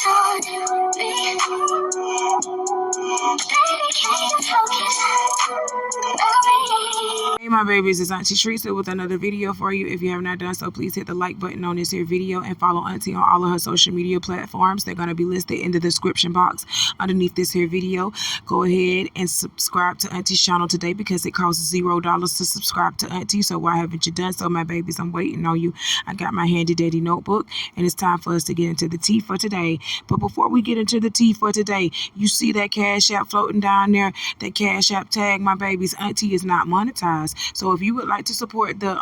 Hey my babies, it's Auntie Trice with another video for you. If you have not done so, please hit the like button on this here video and follow Auntie on all of her social media platforms. They're going to be listed in the description box underneath this here video. Go ahead and subscribe to Auntie's channel today because it costs $0 to subscribe to Auntie. So why haven't you done so, my babies? I'm waiting on you. I got my handy dandy notebook and it's time for us to get into the tea for today. But before we get into the tea for today, you see that Cash App floating down there, that Cash App tag, my babies. Auntie is not monetized. So if you would like to support the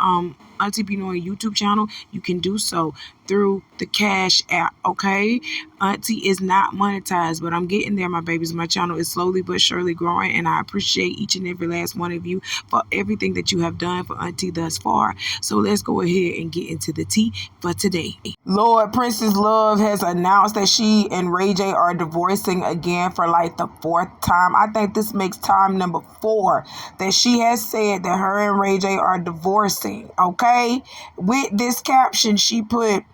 Auntie Benoy YouTube channel, you can do so through the Cash App, okay? Auntie is not monetized, but I'm getting there, my babies. My channel is slowly but surely growing, and I appreciate each and every last one of you for everything that you have done for Auntie thus far. So let's go ahead and get into the tea for today. Lord, Princess Love has announced that she and Ray J are divorcing again for like the 4th time. I think this makes time number 4 that she has said that her and Ray J are divorcing, okay? With this caption, she put,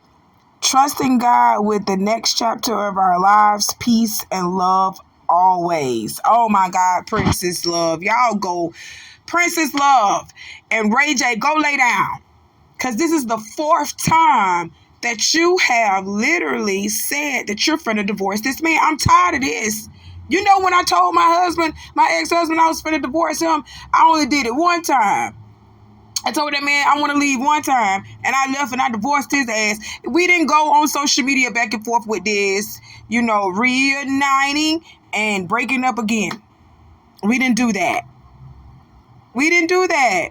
"Trusting God with the next chapter of our lives, peace and love always." Oh my God, Princess Love. Y'all go, Princess Love and Ray J, go lay down. Because this is the 4th time that you have literally said that you're finna divorce this man. I'm tired of this. You know, when I told my husband, my ex-husband, I was finna divorce him, I only did it one time. I told that man I want to leave one time, and I left and I divorced his ass. We didn't go on social media back and forth with this, you know, reuniting and breaking up again. We didn't do that. We didn't do that.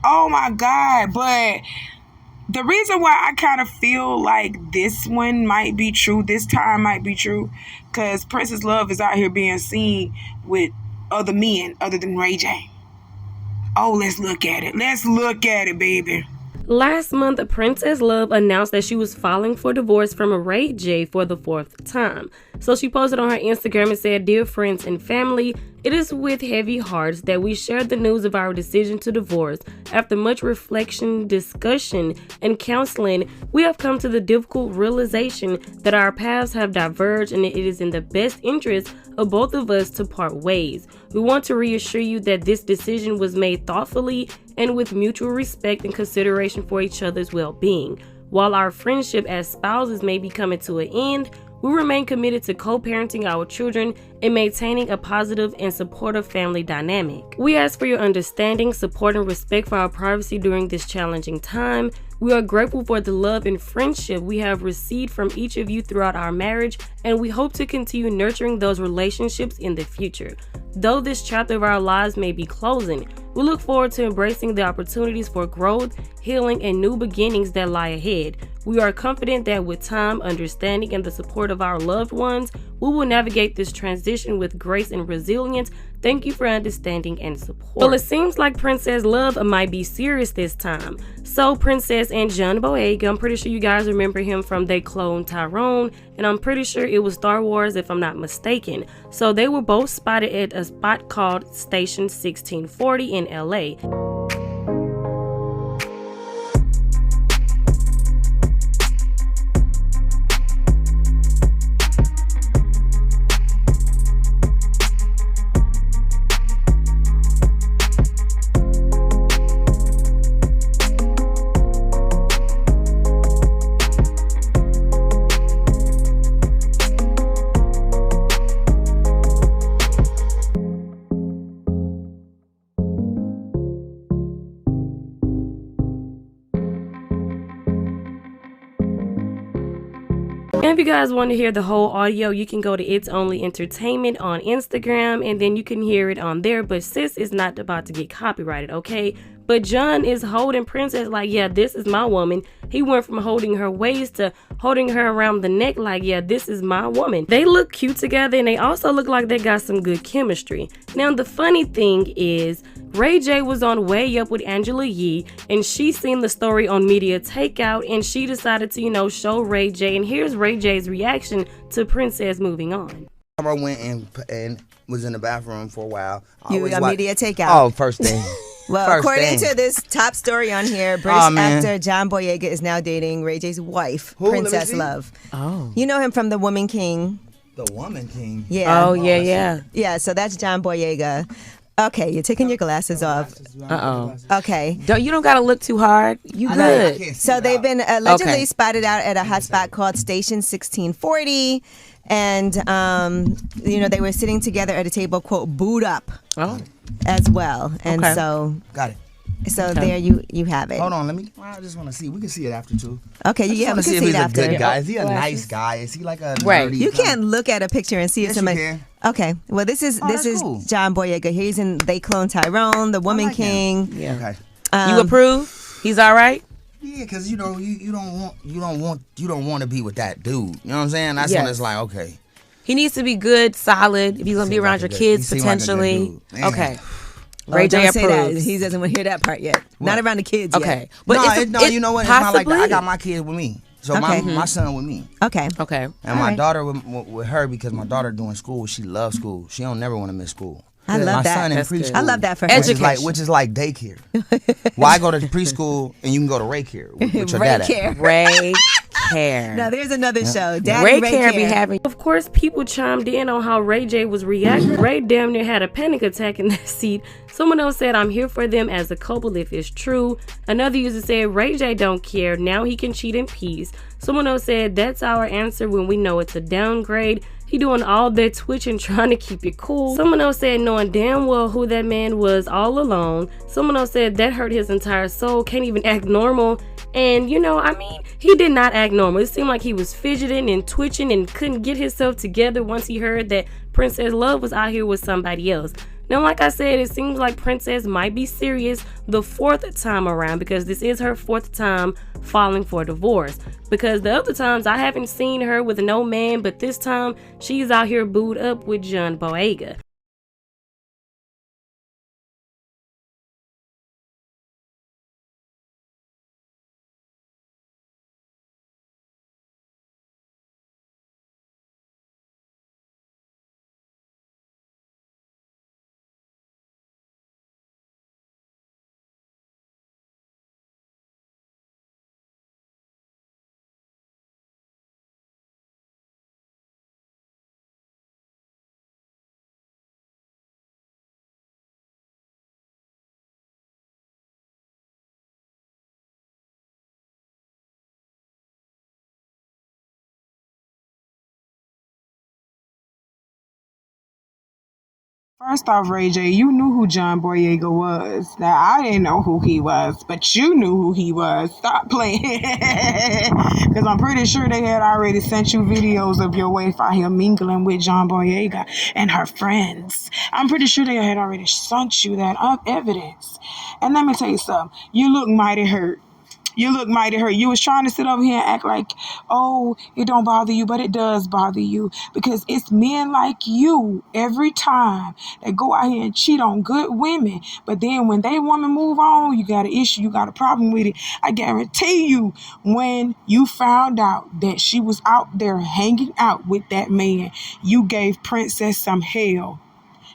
Oh my God. But the reason why I kind of feel like this one might be true, this time might be true, because Princess Love is out here being seen with other men other than Ray J. Oh, let's look at it. Let's look at it, baby. Last month, Princess Love announced that she was filing for divorce from Ray J for the 4th time. So she posted on her Instagram and said, "Dear friends and family, it is with heavy hearts that we share the news of our decision to divorce. After much reflection, discussion, and counseling, we have come to the difficult realization that our paths have diverged and it is in the best interest of both of us to part ways. We want to reassure you that this decision was made thoughtfully and with mutual respect and consideration for each other's well-being. While our friendship as spouses may be coming to an end, we remain committed to co-parenting our children and maintaining a positive and supportive family dynamic. We ask for your understanding, support, and respect for our privacy during this challenging time. We are grateful for the love and friendship we have received from each of you throughout our marriage, and we hope to continue nurturing those relationships in the future. Though this chapter of our lives may be closing, we look forward to embracing the opportunities for growth, healing, and new beginnings that lie ahead. We are confident that with time, understanding, and the support of our loved ones, we will navigate this transition with grace and resilience. Thank you for understanding and support." Well, it seems like Princess Love might be serious this time. So Princess and John Boyega, I'm pretty sure you guys remember him from They Clone Tyrone, and I'm pretty sure it was Star Wars if I'm not mistaken. So they were both spotted at a spot called Station 1640 in LA. And if you guys want to hear the whole audio, you can go to It's Only Entertainment on Instagram, and then you can hear it on there. But sis is not about to get copyrighted, okay? But John is holding Princess like, yeah, this is my woman. He went from holding her waist to holding her around the neck like, yeah, this is my woman. They look cute together, and they also look like they got some good chemistry. Now, the funny thing is, Ray J was on Way Up with Angela Yee, and she seen the story on Media Takeout, and she decided to, you know, show Ray J. And here's Ray J's reaction to Princess moving on. I went and was in the bathroom for a while. You got Media Takeout. Oh, first thing. Well, First according thing. to this top story on here, British actor John Boyega is now dating Ray J's wife, Who? Let me Princess see. Love. Oh. You know him from The Woman King. The Woman King. Yeah. Oh, yeah. Yeah, so that's John Boyega. Okay, you're taking your glasses off. Okay. You don't gotta look too hard. You good. So they've been allegedly Okay. spotted out at a hotspot called Station 1640. And, they were sitting together at a table, quote, booed up as well. And Okay. so Got it. there you have it. Hold on, I just want to see. We can see it after too. Okay, I just yeah, want we to can see if see he's it a after. good guy. Is he a nice guy? Is he like a Right. nerdy You kind can't look at a picture and see if Yes, you somebody. can. Okay, well this is that's cool. John Boyega. He's in They Clone Tyrone, The Woman like him. King. Yeah. Okay. You approve? He's all right? Yeah, because you don't want to be with that dude. You know what I'm saying? That's Yes. when it's like, okay. He needs to be good, solid. If he's gonna be Seems around like your a good- kids he seems like a good potentially. dude. Man. Okay. Ray J Don't say that. approves. He doesn't want to hear that part yet. Not around the kids yet. Okay. But No, you know what? It's not like that. I possibly- got my kids with me. So Okay. my son with me. Okay. Okay. And my daughter with her, because my daughter doing school, she loves school. She don't never want to miss school. I love my that. son in That's good. preschool. I love that for her. Education. Which is like daycare. Well, I go to preschool and you can go to Ray Care with your dad. at. Ray-care. Ray Care. Now there's another show. Daddy Ray Ray Care be Care. having. Of course, people chimed in on how Ray J was reacting. Ray damn near had a panic attack in that seat. Someone else said, "I'm here for them as a couple if it's true." Another user said, "Ray J don't care. Now he can cheat in peace." Someone else said, "That's our answer when we know it's a downgrade. He doing all that twitching trying to keep it cool." Someone else said, "Knowing damn well who that man was all alone." Someone else said, "That hurt his entire soul. Can't even act normal." And he did not act normal. It seemed like he was fidgeting and twitching and couldn't get himself together once he heard that Princess Love was out here with somebody else. Now, like I said, it seems like Princess might be serious the fourth time around, because this is her fourth time filing for divorce. Because the other times I haven't seen her with no man, but this time she's out here booed up with John Boyega. First off, Ray J, you knew who John Boyega was. Now, I didn't know who he was, but you knew who he was. Stop playing. Because I'm pretty sure they had already sent you videos of your wife out here mingling with John Boyega and her friends. I'm pretty sure they had already sent you that evidence. And let me tell you something. You look mighty hurt. You look mighty hurt. You was trying to sit over here and act like, oh, it don't bother you, but it does bother you, because it's men like you every time that go out here and cheat on good women. But then when they woman move on, you got an issue, you got a problem with it. I guarantee you, when you found out that she was out there hanging out with that man, you gave Princess some hell.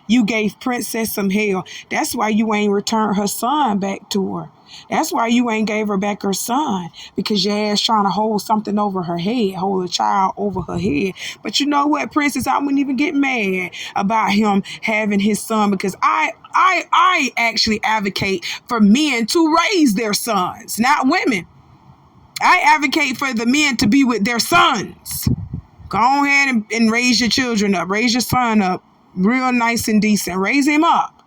You gave Princess some hell. That's why you ain't returned her son back to her. That's why you ain't gave her back her son, because your ass trying to hold something over her head, hold a child over her head. But you know what, Princess, I wouldn't even get mad about him having his son, because I actually advocate for men to raise their sons, not women. I advocate for the men to be with their sons. Go ahead and raise your children up, raise your son up real nice and decent, raise him up.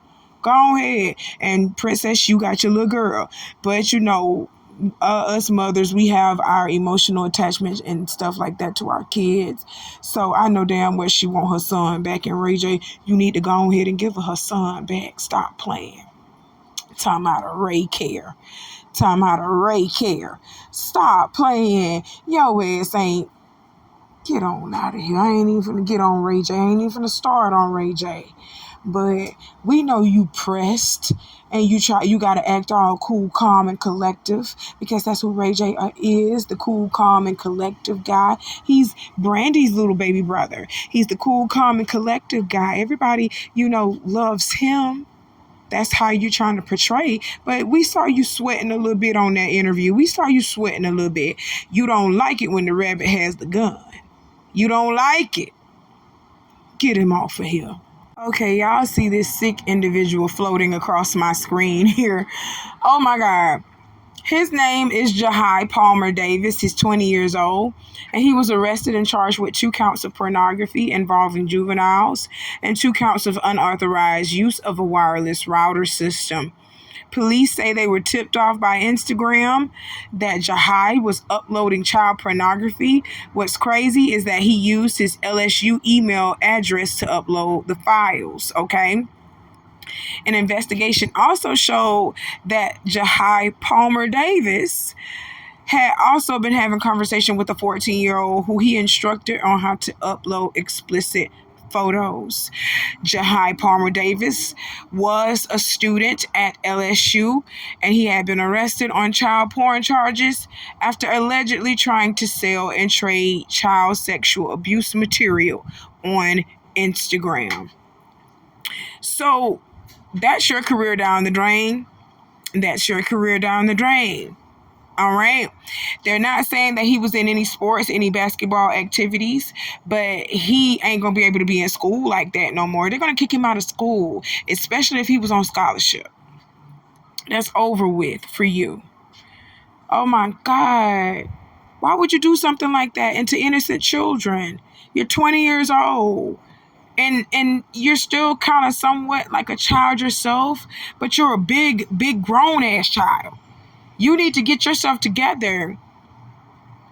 Go ahead. And Princess, you got your little girl. But us mothers, we have our emotional attachment and stuff like that to our kids. So I know damn well she want her son back. And Ray J, you need to go ahead and give her son back. Stop playing. Talking about a Ray Care. Talking about a Ray Care. Stop playing. Your ass ain't. Get on out of here. I ain't even finna get on Ray J. I ain't even finna start on Ray J. But we know you pressed and you gotta act all cool, calm, and collective, because that's who Ray J is, the cool, calm, and collective guy. He's Brandy's little baby brother. He's the cool, calm, and collective guy. Everybody, loves him. That's how you're trying to portray. But we saw you sweating a little bit on that interview. We saw you sweating a little bit. You don't like it when the rabbit has the gun. You don't like it. Get him off of here. Okay, y'all see this sick individual floating across my screen here. Oh my God. His name is Jahai Palmer Davis. He's 20 years old, and he was arrested and charged with 2 counts of pornography involving juveniles and 2 counts of unauthorized use of a wireless router system. Police say they were tipped off by Instagram that Jahai was uploading child pornography. What's crazy is that he used his LSU email address to upload the files, okay? An investigation also showed that Jahai Palmer Davis had also been having conversation with a 14-year-old who he instructed on how to upload explicit photos. Jahai Palmer Davis was a student at LSU, and he had been arrested on child porn charges after allegedly trying to sell and trade child sexual abuse material on Instagram. So that's your career down the drain. That's your career down the drain. All right. They're not saying that he was in any sports, any basketball activities, but he ain't going to be able to be in school like that no more. They're going to kick him out of school, especially if he was on scholarship. That's over with for you. Oh my God. Why would you do something like that into innocent children? You're 20 years old. And you're still kind of somewhat like a child yourself, but you're a big grown ass child. You need to get yourself together,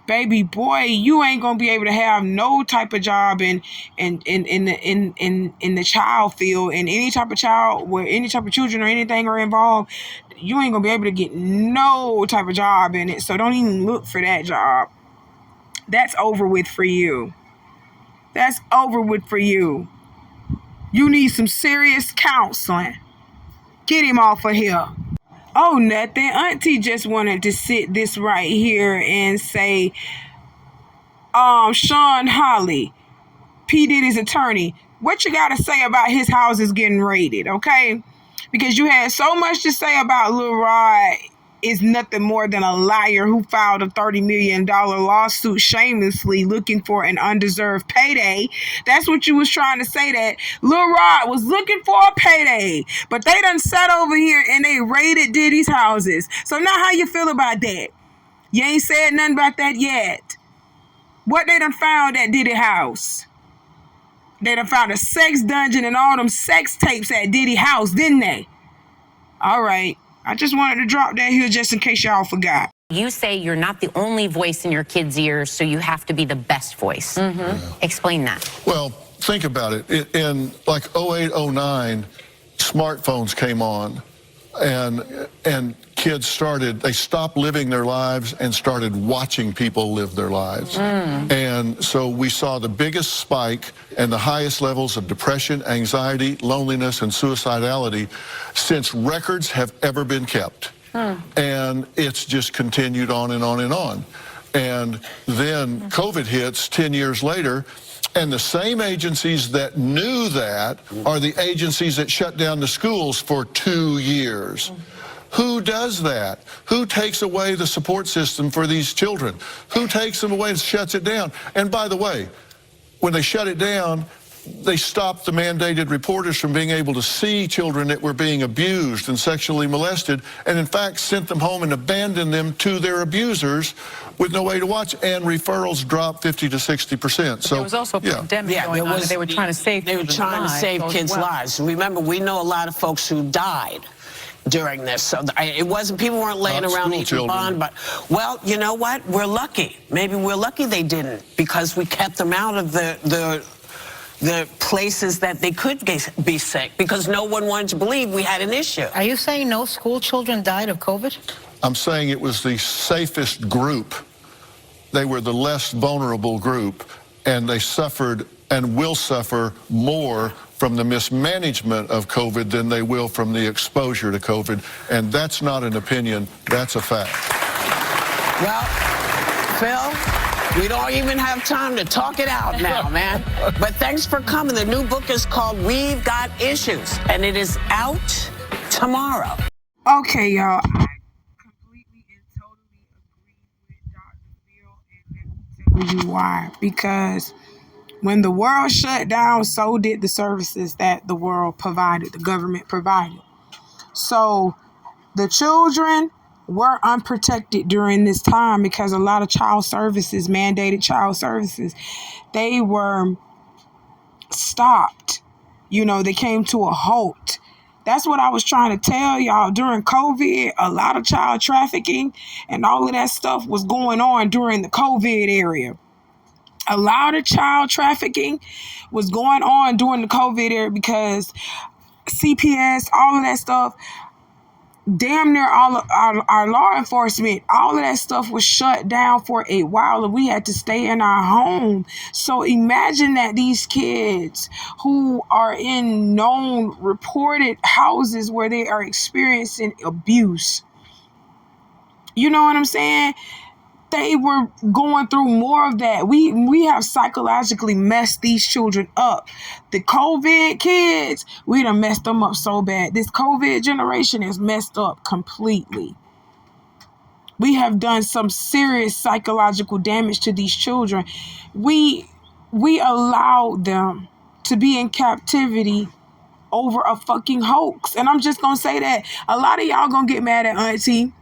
baby boy. You ain't gonna be able to have no type of job in the child field, in any type of child where any type of children or anything are involved. You ain't gonna be able to get no type of job in it. So don't even look for that job. That's over with for you. That's over with for you. You need some serious counseling. Get him off of here. Oh, nothing. Auntie just wanted to sit this right here and say, Sean Holly, P. Diddy's attorney, what you got to say about his houses getting raided, okay? Because you had so much to say about Lil Rod is nothing more than a liar who filed a $30 million lawsuit shamelessly looking for an undeserved payday. That's what you was trying to say, that Lil Rod was looking for a payday, but they done sat over here and they raided Diddy's houses. So now how you feel about that? You ain't said nothing about that yet. What they done found at Diddy house? They done found a sex dungeon and all them sex tapes at Diddy house, didn't they? All right. I just wanted to drop that here just in case y'all forgot. You say you're not the only voice in your kids' ears, so you have to be the best voice. Explain that. Well, think about it. In like 08, 09, smartphones came on, and kids stopped living their lives and started watching people live their lives. And so we saw the biggest spike and the highest levels of depression, anxiety, loneliness, and suicidality since records have ever been kept. And it's just continued on and on and on. And then COVID hits 10 years later, and the same agencies that knew that are the agencies that shut down the schools for 2 years. Who does that? Who takes away the support system for these children? Who takes them away and shuts it down? And by the way, when they shut it down, they stopped the mandated reporters from being able to see children that were being abused and sexually molested, and in fact sent them home and abandoned them to their abusers with no way to watch, and referrals dropped 50 to 60%. So there was also a pandemic going on. They were trying to save kids' lives. Remember, we know a lot of folks who died during this. So it wasn't, people weren't laying around eating bond, but, well, you know what? We're lucky. Maybe we're lucky they didn't, because we kept them out of the places that they could be sick, because no one wanted to believe we had an issue. Are you saying no school children died of COVID? I'm saying it was the safest group. They were the less vulnerable group, and they suffered and will suffer more from the mismanagement of COVID than they will from the exposure to COVID. And that's not an opinion, that's a fact. Well, Phil, we don't even have time to talk it out now, man. But thanks for coming. The new book is called We've Got Issues, and it is out tomorrow. Okay, y'all. I completely and totally agree with Dr. Phil, and let me tell you why. Because when the world shut down, so did the services that the world provided, the government provided. So the children were unprotected during this time because a lot of child services, mandated child services, they were stopped. They came to a halt. That's what I was trying to tell y'all. During COVID, a lot of child trafficking and all of that stuff was going on during the COVID area. A lot of child trafficking was going on during the COVID era because CPS, all of that stuff, damn near all of our law enforcement, all of that stuff was shut down for a while and we had to stay in our home. So imagine that these kids who are in known reported houses where they are experiencing abuse, you know what I'm saying? They were going through more of that. We have psychologically messed these children up. The COVID kids, we done messed them up so bad. This COVID generation is messed up completely. We have done some serious psychological damage to these children. We allowed them to be in captivity over a fucking hoax. And I'm just gonna say that a lot of y'all gonna get mad at Auntie.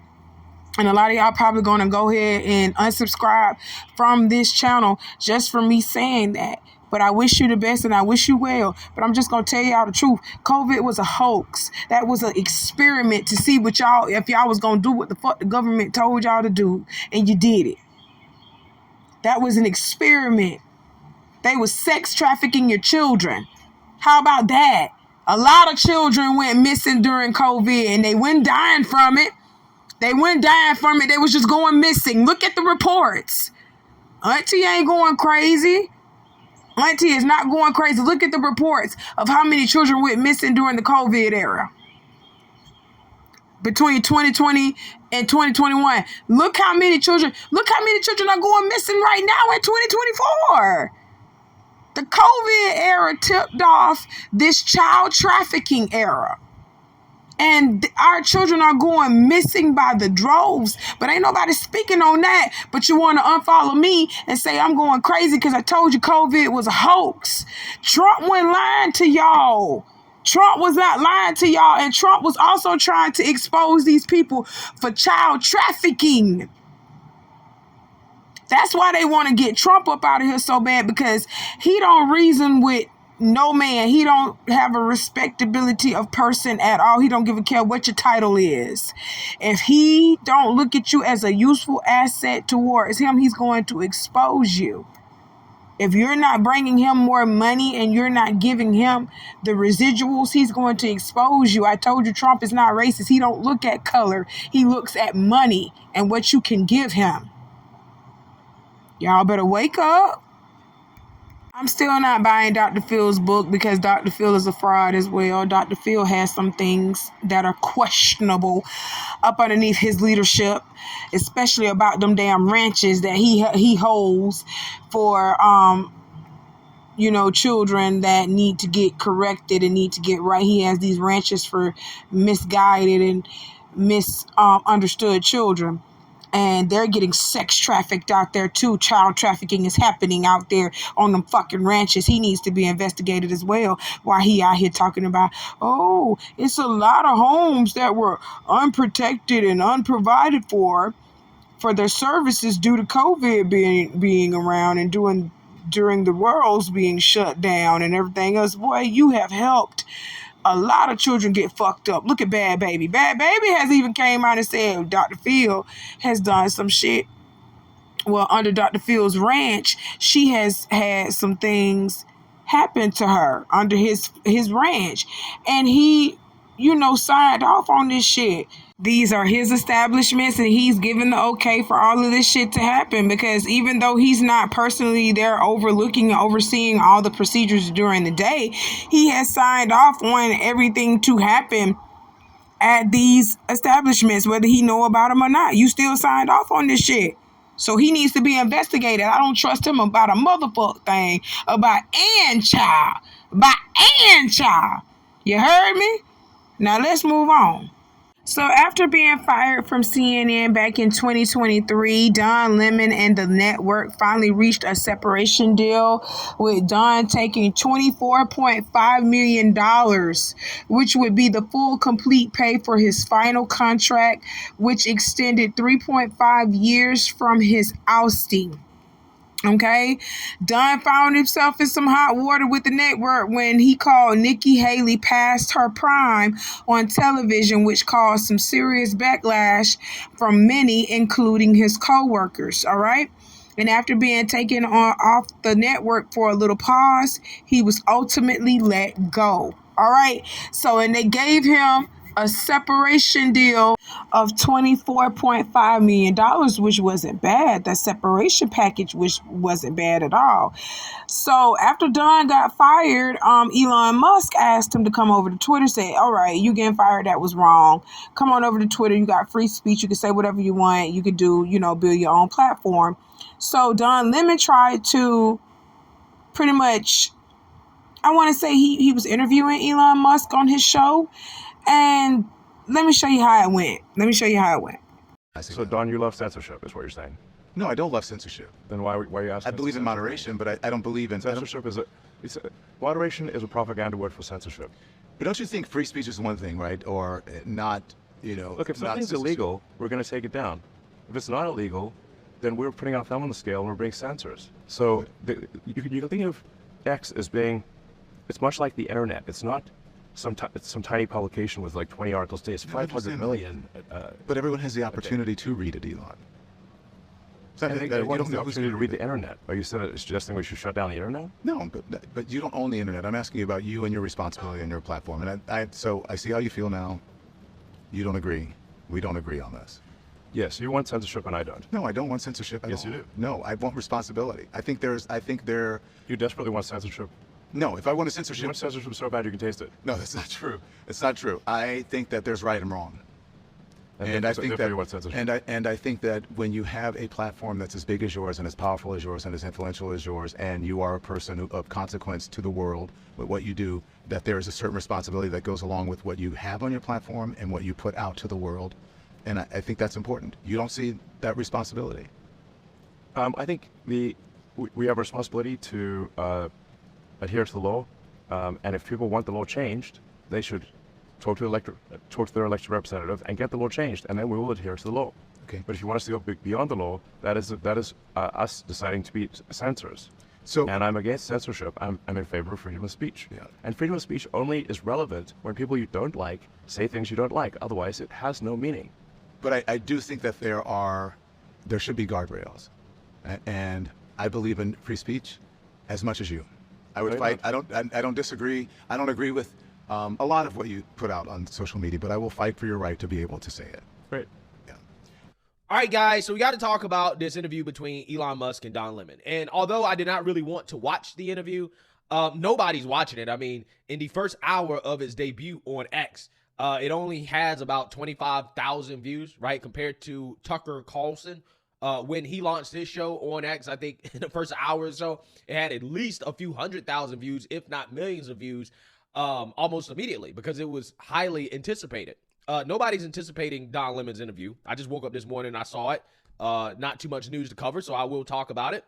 And a lot of y'all probably going to go ahead and unsubscribe from this channel just for me saying that. But I wish you the best and I wish you well. But I'm just going to tell y'all the truth. COVID was a hoax. That was an experiment to see what y'all, if y'all was going to do what the fuck the government told y'all to do. And you did it. That was an experiment. They was sex trafficking your children. How about that? A lot of children went missing during COVID and they went dying from it. They weren't dying from it. They was just going missing. Look at the reports. Auntie ain't going crazy. Auntie is not going crazy. Look at the reports of how many children went missing during the COVID era. Between 2020 and 2021. Look how many children are going missing right now in 2024. The COVID era tipped off this child trafficking era. And our children are going missing by the droves. But ain't nobody speaking on that. But you want to unfollow me and say I'm going crazy because I told you COVID was a hoax. Trump wasn't lying to y'all. Trump was not lying to y'all. And Trump was also trying to expose these people for child trafficking. That's why they want to get Trump up out of here so bad, because he don't reason with no man. He don't have a respectability of person at all. He don't give a care what your title is. If he don't look at you as a useful asset towards him, he's going to expose you. If you're not bringing him more money and you're not giving him the residuals, he's going to expose you. I told you Trump is not racist. He don't look at color. He looks at money and what you can give him. Y'all better wake up. I'm still not buying Dr. Phil's book because Dr. Phil is a fraud as well. Dr. Phil has some things that are questionable up underneath his leadership, especially about them damn ranches that he holds for children that need to get corrected and need to get right. He has these ranches for misguided and misunderstood children. And they're getting sex trafficked out there too. Child trafficking is happening out there on them fucking ranches. He needs to be investigated as well. While he out here talking about, oh, it's a lot of homes that were unprotected and unprovided for their services due to COVID being around and during the world's being shut down and everything else. Boy, you have helped a lot of children get fucked up. Look at Bad Baby. Bad Baby has even came out and said Dr. Phil has done some shit. Well, under Dr. Phil's ranch, she has had some things happen to her under his ranch. And he, signed off on this shit. These are his establishments and he's given the okay for all of this shit to happen, because even though he's not personally there overlooking and overseeing all the procedures during the day, he has signed off on everything to happen at these establishments, whether he know about them or not. You still signed off on this shit. So he needs to be investigated. I don't trust him about a motherfucker thing about Auntie. You heard me? Now let's move on. So after being fired from CNN back in 2023, Don Lemon and the network finally reached a separation deal, with Don taking $24.5 million, which would be the full complete pay for his final contract, which extended 3.5 years from his ousting. Okay, Don found himself in some hot water with the network when he called Nikki Haley past her prime on television, which caused some serious backlash from many, including his co-workers. All right. And after being taken off the network for a little pause, he was ultimately let go. All right. So, and they gave him a separation deal of $24.5 million, which wasn't bad. That separation package, which wasn't bad at all. So after Don got fired, Elon Musk asked him to come over to Twitter, say, all right, you getting fired, that was wrong. Come on over to Twitter. You got free speech. You can say whatever you want. You could do, build your own platform. So Don Lemon tried to pretty much, I want to say he was interviewing Elon Musk on his show. And let me show you how it went. So, Don, you love censorship, is what you're saying? No, I don't love censorship. Then why are you asking? I believe in moderation, but I don't believe in censorship. Moderation is a propaganda word for censorship. But don't you think free speech is one thing, right? Or not, Look, if something's illegal, we're going to take it down. If it's not illegal, then we're putting our thumb on the scale and we're being censors. So you can think of X as being, it's much like the internet. It's not some tiny publication with like 20 articles a day. It's 500 million. But everyone has the opportunity to read it, Elon. I think everyone has the opportunity to read the internet. Are you suggesting we should shut down the internet? No, but you don't own the internet. I'm asking you about you and your responsibility and your platform. And so I see how you feel now. You don't agree. We don't agree on this. Yes, you want censorship and I don't. No, I don't want censorship at all. Yes, you do. No, I want responsibility. I think there. You desperately want censorship? No, if I want a censorship... You want censorship so bad you can taste it. No, that's not true. It's not true. I think that there's right and wrong. And I think that when you have a platform that's as big as yours and as powerful as yours and as influential as yours, and you are a person of consequence to the world with what you do, that there is a certain responsibility that goes along with what you have on your platform and what you put out to the world. And I think that's important. You don't see that responsibility? I think we have a responsibility to adhere to the law, and if people want the law changed, they should talk to their elected representative and get the law changed, and then we will adhere to the law. Okay. But if you want us to go beyond the law, that is us deciding to be censors. So, and I'm against censorship. I'm in favor of freedom of speech. Yeah. And freedom of speech only is relevant when people you don't like say things you don't like. Otherwise, it has no meaning. But I do think that there should be guardrails, and I believe in free speech as much as you. I would fight. I don't disagree. I don't agree with a lot of what you put out on social media, but I will fight for your right to be able to say it. Great. Yeah. All right, guys. So we got to talk about this interview between Elon Musk and Don Lemon. And although I did not really want to watch the interview, nobody's watching it. I mean, in the first hour of its debut on X, it only has about 25,000 views, right? Compared to Tucker Carlson. When he launched his show on X, I think in the first hour or so, it had at least a few 100,000 views, if not millions of views, almost immediately, because it was highly anticipated. Nobody's anticipating Don Lemon's interview. I just woke up this morning and I saw it. Not too much news to cover, so I will talk about it.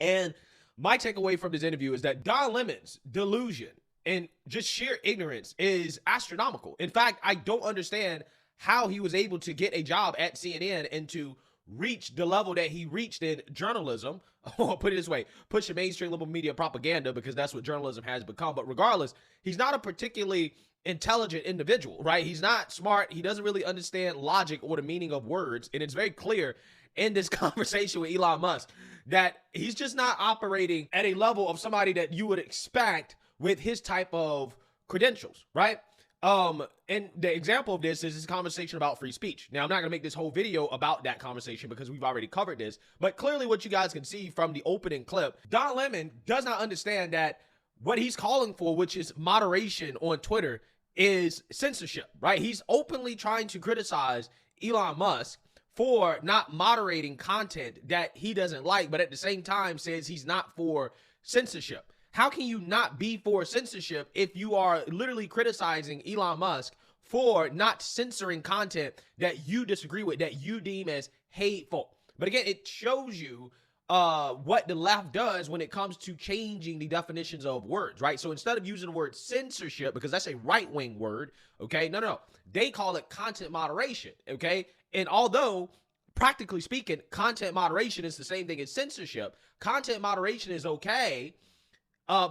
And my takeaway from this interview is that Don Lemon's delusion and just sheer ignorance is astronomical. In fact, I don't understand how he was able to get a job at CNN and to reach the level that he reached in journalism, or put it this way, push the mainstream liberal media propaganda, because that's what journalism has become. But regardless, he's not a particularly intelligent individual, right? He's not smart. He doesn't really understand logic or the meaning of words. And it's very clear in this conversation with Elon Musk that he's just not operating at a level of somebody that you would expect with his type of credentials, right? And the example of this is this conversation about free speech. Now, I'm not going to make this whole video about that conversation because we've already covered this, but clearly what you guys can see from the opening clip, Don Lemon does not understand that what he's calling for, which is moderation on Twitter, is censorship, right? He's openly trying to criticize Elon Musk for not moderating content that he doesn't like, but at the same time says he's not for censorship. How can you not be for censorship if you are literally criticizing Elon Musk for not censoring content that you disagree with, that you deem as hateful. But again, it shows you what the left does when it comes to changing the definitions of words, right? So instead of using the word censorship, because that's a right-wing word, okay? No. They call it content moderation, okay? And although, practically speaking, content moderation is the same thing as censorship, content moderation is okay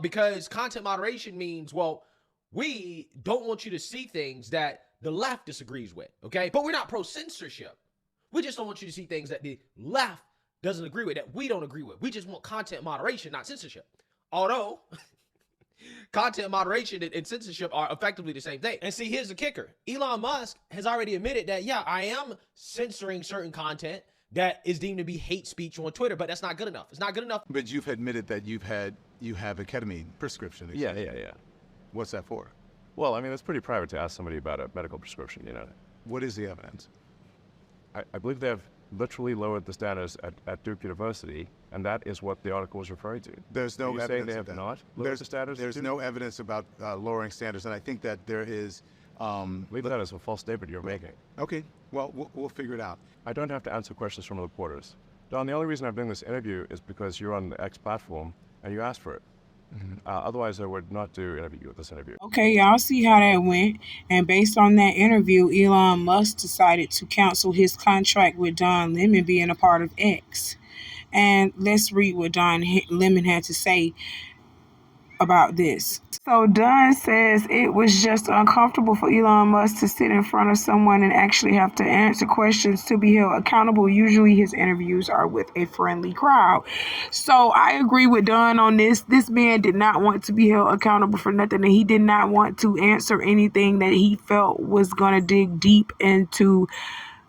because content moderation means, well, we don't want you to see things that the left disagrees with, okay? But we're not pro-censorship. We just don't want you to see things that the left doesn't agree with, that we don't agree with. We just want content moderation, not censorship. Although, content moderation and censorship are effectively the same thing. And see, here's the kicker. Elon Musk has already admitted that, yeah, I am censoring certain content that is deemed to be hate speech on Twitter, but that's not good enough. It's not good enough. But you've admitted that you have a ketamine prescription. Yeah. What's that for? Well, I mean, it's pretty private to ask somebody about a medical prescription, you know. What is the evidence? I believe they have literally lowered the standards at Duke University, and that is what the article was referring to. There's no evidence. Saying they have not lowered the standards? There's no evidence about lowering standards, and I think that there is. I believe that is a false statement you're making. Okay, well, we'll figure it out. I don't have to answer questions from reporters. Don, the only reason I'm doing this interview is because you're on the X platform, and you asked for it. Otherwise, I would not do this interview. Okay, y'all see how that went. And based on that interview, Elon Musk decided to cancel his contract with Don Lemon being a part of X. And let's read what Don Lemon had to say about this. So Don says it was just uncomfortable for Elon Musk to sit in front of someone and actually have to answer questions to be held accountable. Usually his interviews are with a friendly crowd. So I agree with Don on this. This man did not want to be held accountable for nothing, and he did not want to answer anything that he felt was going to dig deep into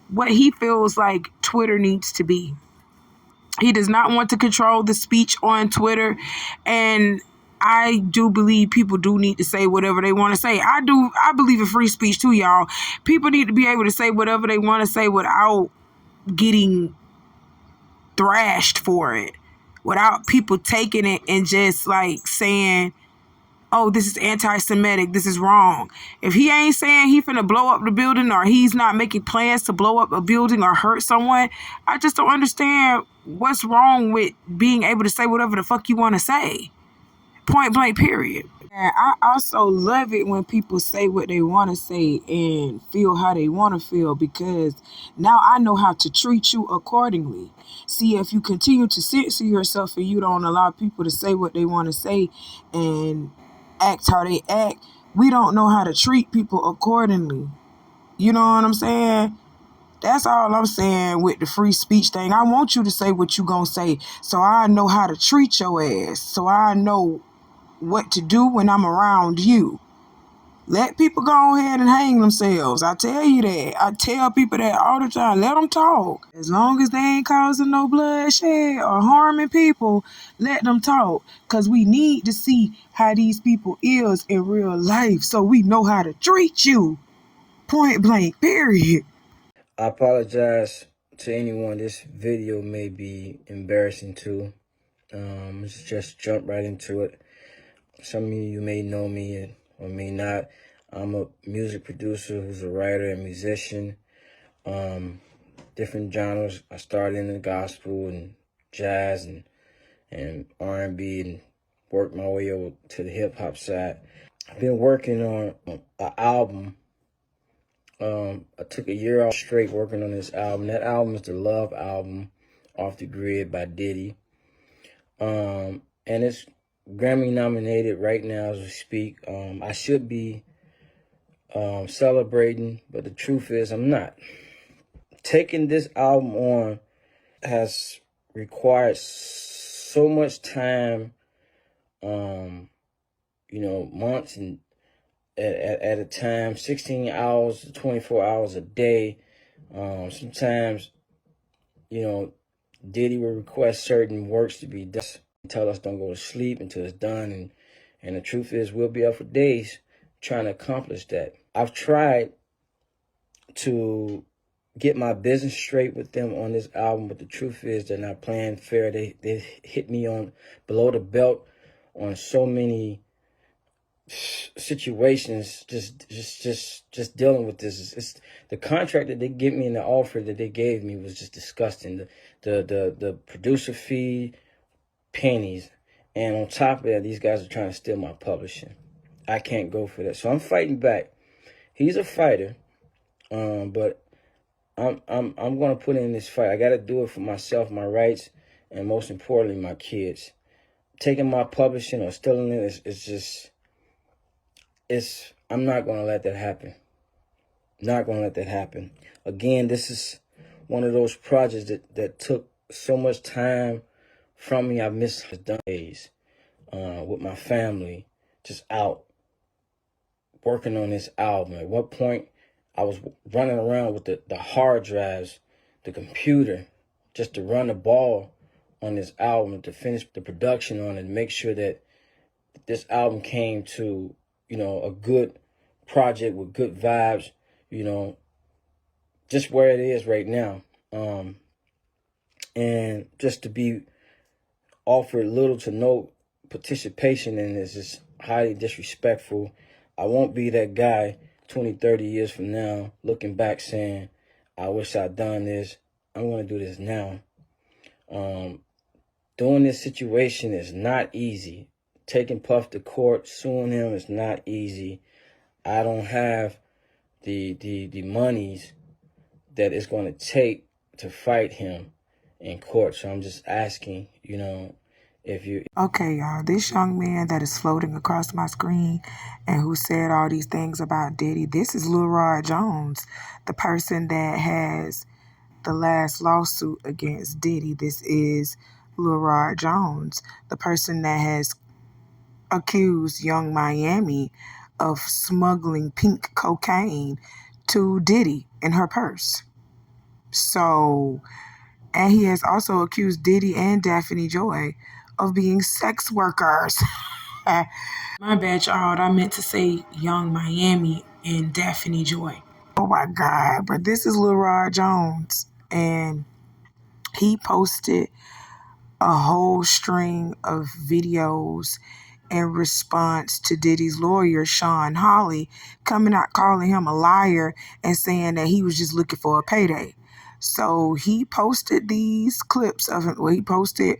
what he feels like Twitter needs to be. He does not want to control the speech on Twitter, and I do believe people do need to say whatever they want to say. I believe in free speech too, y'all. People need to be able to say whatever they want to say without getting thrashed for it. Without people taking it and just like saying, oh, this is anti-Semitic, this is wrong. If he ain't saying he finna blow up the building, or he's not making plans to blow up a building or hurt someone, I just don't understand what's wrong with being able to say whatever the fuck you want to say. Point blank, period. And I also love it when people say what they want to say and feel how they want to feel, because now I know how to treat you accordingly. See, if you continue to censor yourself and you don't allow people to say what they want to say and act how they act, we don't know how to treat people accordingly. You know what I'm saying? That's all I'm saying with the free speech thing. I want you to say what you gonna say, so I know how to treat your ass, so I know what to do when I'm around you. Let people go ahead and hang themselves. I tell you that. I tell people that all the time. Let them talk. As long as they ain't causing no bloodshed or harming people, let them talk. Because we need to see how these people is in real life, so we know how to treat you. Point blank, period. I apologize to anyone. This video may be embarrassing too. Let's just jump right into it. Some of you may know me or may not. I'm a music producer who's a writer and musician. Different genres. I started in the gospel and jazz and R&B and worked my way over to the hip hop side. I've been working on an album. I took a year off straight working on this album. That album is the Love album, Off the Grid by Diddy. And it's Grammy nominated right now as we speak. I should be celebrating, but the truth is I'm not. Taking this album on has required so much time, months and at a time, 16 hours to 24 hours a day. Sometimes, Diddy will request certain works to be done. Tell us don't go to sleep until it's done. And the truth is we'll be up for days trying to accomplish that. I've tried to get my business straight with them on this album, but the truth is they're not playing fair. They hit me on below the belt on so many situations, just dealing with this. It's the contract that they give me and the offer that they gave me was just disgusting. The producer fee, pennies, and on top of that, these guys are trying to steal my publishing. I can't go for that, so I'm fighting back. He's a fighter, but I'm gonna put in this fight. I gotta do it for myself, my rights, and most importantly, my kids. Taking my publishing or stealing it is just. I'm not going to let that happen. Not going to let that happen. Again, this is one of those projects that took so much time from me. I missed days with my family, just out working on this album. At what point I was running around with the hard drives, the computer, just to run the ball on this album, to finish the production on it, make sure that this album came to a good project with good vibes, just where it is right now. And just to be offered little to no participation in this is highly disrespectful. I won't be that guy 20, 30 years from now looking back saying, I wish I'd done this. I'm going to do this now. Doing this situation is not easy. Taking Puff to court, suing him is not easy. I don't have the monies that it's going to take to fight him in court. So I'm just asking, if you... Okay, y'all, this young man that is floating across my screen and who said all these things about Diddy, this is Lil Rod Jones, the person that has the last lawsuit against Diddy. This is Lil Rod Jones, the person that has accused Young Miami of smuggling pink cocaine to Diddy in her purse. So, and he has also accused Diddy and Daphne Joy of being sex workers. My bad, y'all. I meant to say Young Miami and Daphne Joy. Oh my God. But this is Lil Rod Jones. And he posted a whole string of videos in response to Diddy's lawyer, Sean Hawley, coming out calling him a liar and saying that he was just looking for a payday. So he posted these clips of him. Well, he posted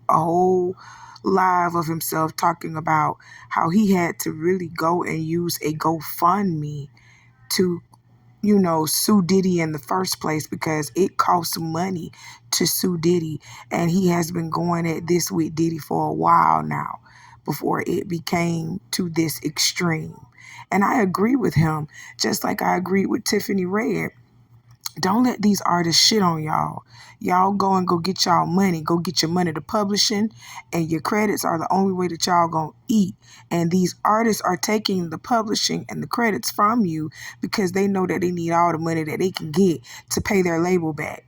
a whole live of himself talking about how he had to really go and use a GoFundMe to sue Diddy in the first place because it costs money to sue Diddy. And he has been going at this with Diddy for a while now before it became to this extreme. And I agree with him, just like I agreed with Tiffany Red. Don't let these artists shit on y'all. Y'all go get y'all money. Go get your money to publishing, and your credits are the only way that y'all gonna eat. And these artists are taking the publishing and the credits from you because they know that they need all the money that they can get to pay their label back.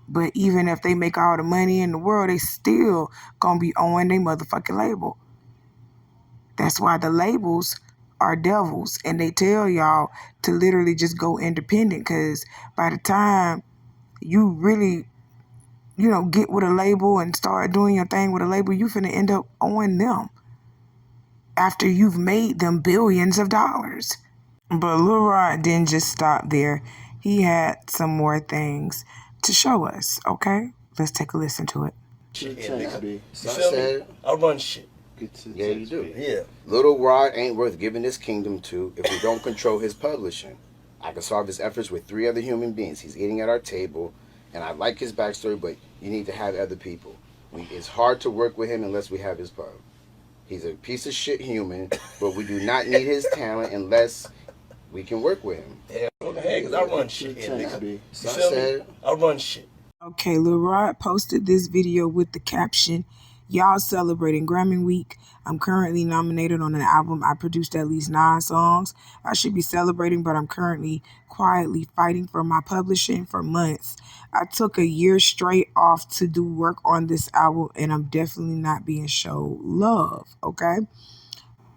But even if they make all the money in the world, they still gonna be owing their motherfucking label. That's why the labels are devils, and they tell y'all to literally just go independent, because by the time you really, get with a label and start doing your thing with a label, you finna end up owing them after you've made them billions of dollars. But Lil Rod didn't just stop there. He had some more things to show us, okay? Let's take a listen to it. I run shit. Yeah, you do. Yeah. Little Rod ain't worth giving this kingdom to if we don't control his publishing. I can solve his efforts with 3 other human beings. He's eating at our table, and I like his backstory, but you need to have other people. It's hard to work with him unless we have his pub. He's a piece of shit human, but we do not need his talent unless we can work with him. Yeah, okay, because I run shit. I run shit. Okay, Lil Rod posted this video with the caption, "Y'all celebrating Grammy Week. I'm currently nominated on an album. I produced at least 9 songs. I should be celebrating, but I'm currently quietly fighting for my publishing for months. I took a year straight off to do work on this album, and I'm definitely not being shown love," okay?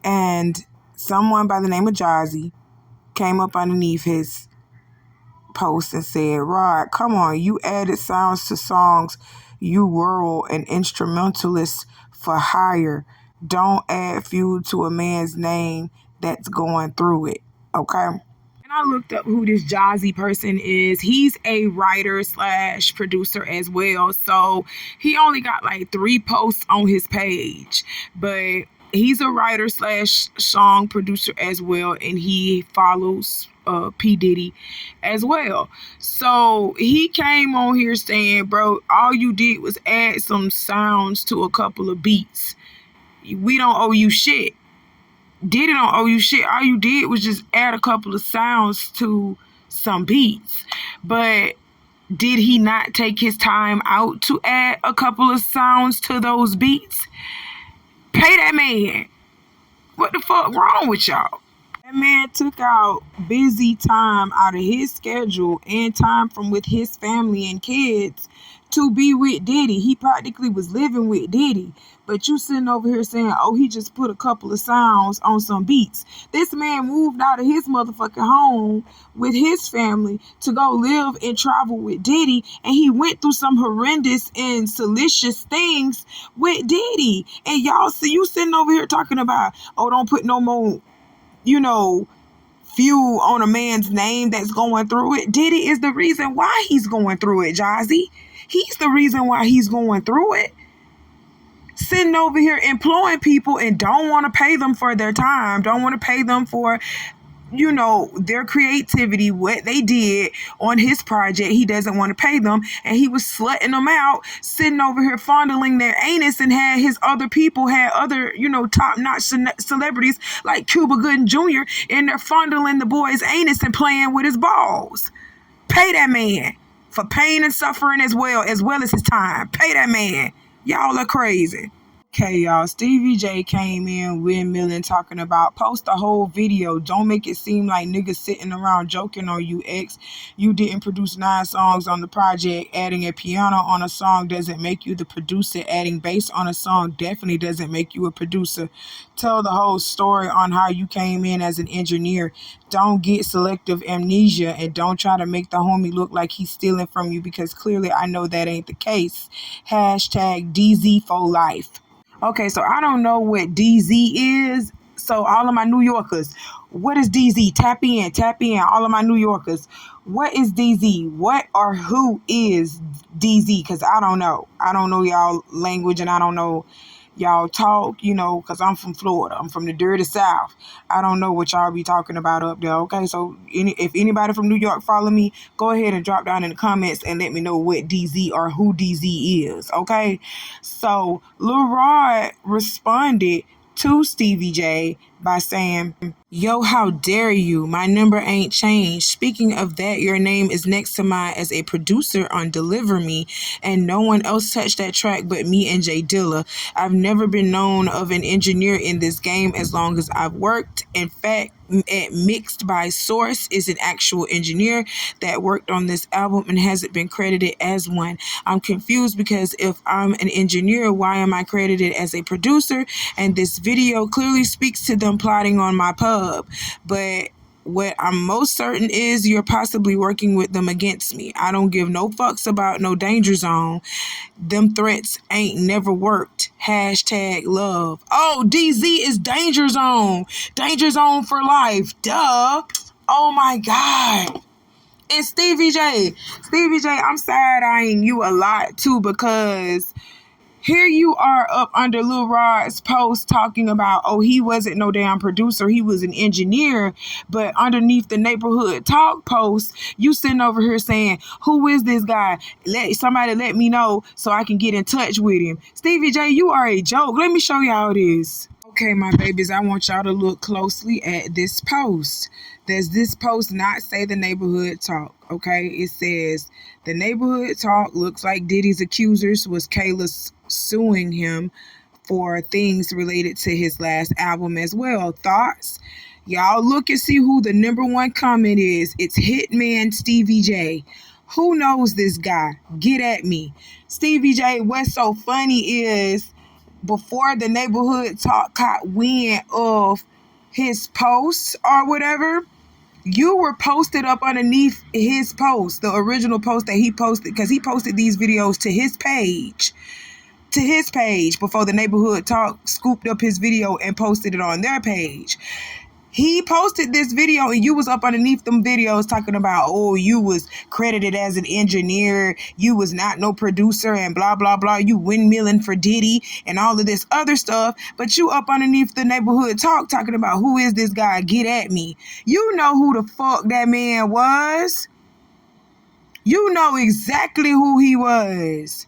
And someone by the name of Jazzy came up underneath his post and said, "Rod, come on, you added sounds to songs. You were an instrumentalist for hire. Don't add fuel to a man's name that's going through it, okay? And I looked up who this Jazzy person is. He's a writer slash producer as well. So he only got like 3 posts on his page. But he's a writer slash song producer as well. And he follows P. Diddy as well. So he came on here saying, bro, all you did was add some sounds to a couple of beats. We don't owe you shit. Diddy don't owe you shit. All you did was just add a couple of sounds to some beats. But did he not take his time out to add a couple of sounds to those beats? Pay that man. What the fuck wrong with y'all? That man took out busy time out of his schedule and time from with his family and kids to be with Diddy. He practically was living with Diddy. But you sitting over here saying, oh, he just put a couple of sounds on some beats. This man moved out of his motherfucking home with his family to go live and travel with Diddy. And he went through some horrendous and salacious things with Diddy. And y'all see you sitting over here talking about, oh, don't put no more, fuel on a man's name that's going through it. Diddy is the reason why he's going through it, Jazzy. He's the reason why he's going through it. Sitting over here employing people and don't want to pay them for their time, don't want to pay them for, their creativity, what they did on his project. He doesn't want to pay them, and he was slutting them out, sitting over here fondling their anus, and had his other people, had other, top-notch celebrities like Cuba Gooding Jr., and they're fondling the boy's anus and playing with his balls. Pay that man for pain and suffering as well as his time. Pay that man. Y'all are crazy. Okay, y'all. Stevie J came in windmilling talking about post the whole video. Don't make it seem like niggas sitting around joking on you, X. You didn't produce 9 songs on the project. Adding a piano on a song doesn't make you the producer. Adding bass on a song definitely doesn't make you a producer. Tell the whole story on how you came in as an engineer. Don't get selective amnesia, and don't try to make the homie look like he's stealing from you, because clearly I know that ain't the case. Hashtag DZ for life. Okay, so I don't know what DZ is. So all of my New Yorkers, what is DZ? Tap in, all of my New Yorkers. What is DZ? What or who is DZ? Because I don't know. I don't know y'all language, and I don't know y'all talk, because I'm from Florida. I'm from the dirty South. I don't know what y'all be talking about up there, okay? So if anybody from New York follow me, go ahead and drop down in the comments and let me know what DZ or who DZ is, okay? So Lil Rod responded to Stevie J by saying, yo, how dare you? My number ain't changed. Speaking of that, your name is next to mine as a producer on Deliver Me, and no one else touched that track but me and Jay Dilla. I've never been known of an engineer in this game as long as I've worked. In fact, at Mixed by Source is an actual engineer that worked on this album and hasn't been credited as one. I'm confused because if I'm an engineer, why am I credited as a producer? And this video clearly speaks to them plotting on my pub. But what I'm most certain is you're possibly working with them against me. I don't give no fucks about no danger zone. Them threats ain't never worked. Hashtag love. Oh, DZ is danger zone. Danger zone for life. Duh. Oh my God. And Stevie J, I'm side-eyeing you a lot too, because here you are up under Lil Rod's post talking about, oh, he wasn't no damn producer, he was an engineer. But underneath the Neighborhood Talk post, you sitting over here saying, who is this guy? Somebody let me know so I can get in touch with him. Stevie J, you are a joke. Let me show y'all this. Okay, my babies, I want y'all to look closely at this post. Does this post not say the Neighborhood Talk? Okay, it says, the Neighborhood Talk looks like Diddy's accusers was Kayla suing him for things related to his last album as well. Thoughts? Y'all look and see who the number one comment is. It's Hitman Stevie J. Who knows this guy? Get at me. Stevie J, what's so funny is before the Neighborhood Talk caught wind of his posts or whatever, you were posted up underneath his post, the original post that he posted, because he posted these videos to his page. to his page before the Neighborhood Talk scooped up his video and posted it on their page. He posted this video and you was up underneath them videos talking about, oh, you was credited as an engineer, you was not no producer and blah, blah, blah. You windmilling for Diddy and all of this other stuff. But you up underneath the Neighborhood Talk talking about, who is this guy? Get at me. You know who the fuck that man was. You know exactly who he was.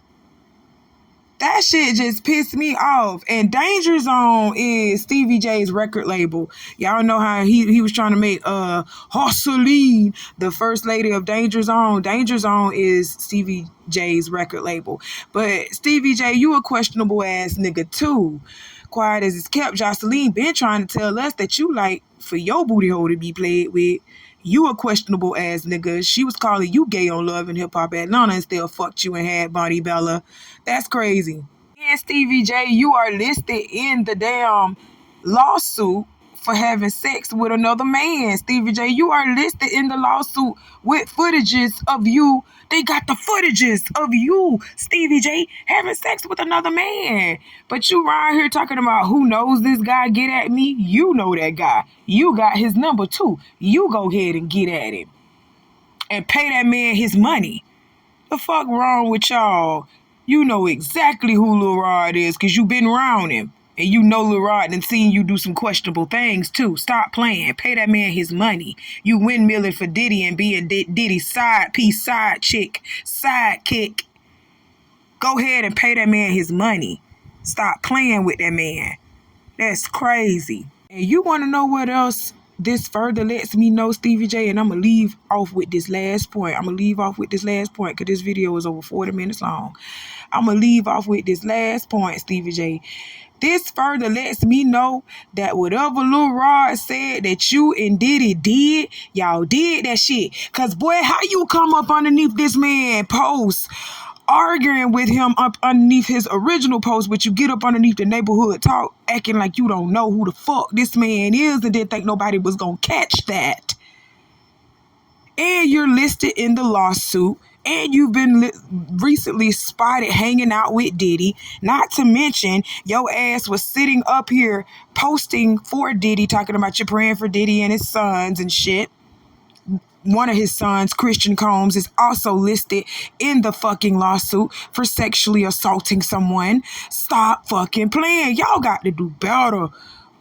That shit just pissed me off. And Danger Zone is Stevie J's record label. Y'all know how he was trying to make Hustleline the first lady of Danger Zone. Danger Zone is Stevie J's record label. But Stevie J, you a questionable ass nigga too. Quiet as it's kept, Jocelyn been trying to tell us that you like for your booty hole to be played with. You a questionable ass nigga. She was calling you gay on Love and Hip Hop Atlanta and still fucked you and had Bonnie Bella. That's crazy. And Stevie J, you are listed in the damn lawsuit for having sex with another man. Stevie J, you are listed in the lawsuit with footages of you. They got the footages of you, Stevie J, having sex with another man. But you right here talking about who knows this guy, get at me. You know that guy. You got his number too. You go ahead and get at him. And pay that man his money. The fuck wrong with y'all? You know exactly who Lil Rod is because you been around him. And you know Lil Rod and seen you do some questionable things too. Stop playing. Pay that man his money. You windmilling for Diddy and being Diddy's side piece, side chick, sidekick. Go ahead and pay that man his money. Stop playing with that man. That's crazy. And you want to know what else this further lets me know, Stevie J? And I'm going to leave off with this last point. Because this video is over 40 minutes long. I'm going to leave off with this last point, Stevie J. This further lets me know that whatever Lil Rod said that you and Diddy did, y'all did that shit. Because, boy, how you come up underneath this man post arguing with him up underneath his original post, but you get up underneath the Neighborhood Talk acting like you don't know who the fuck this man is and didn't think nobody was going to catch that. And you're listed in the lawsuit. And you've been recently spotted hanging out with Diddy. Not to mention, your ass was sitting up here posting for Diddy, talking about you praying for Diddy and his sons and shit. One of his sons, Christian Combs, is also listed in the fucking lawsuit for sexually assaulting someone. Stop fucking playing. Y'all got to do better.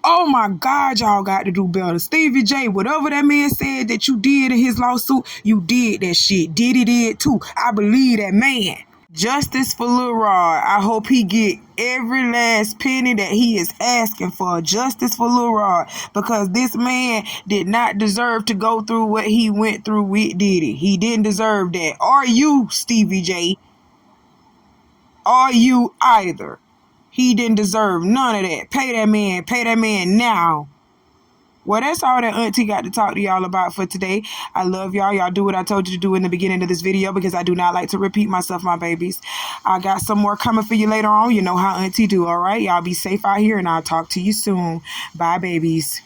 Oh my God, y'all got to do better. Stevie J, whatever that man said that you did in his lawsuit, you did that shit. Diddy did too. I believe that man. Justice for Lil Rod. I hope he get every last penny that he is asking for. Justice for Lil Rod. Because this man did not deserve to go through what he went through with Diddy. He didn't deserve that. Are you, Stevie J? Are you either? He didn't deserve none of that. Pay that man now. Well, that's all that Auntie got to talk to y'all about for today. I love y'all. Y'all do what I told you to do in the beginning of this video because I do not like to repeat myself, my babies. I got some more coming for you later on. You know how Auntie do, all right? Y'all be safe out here and I'll talk to you soon. Bye, babies.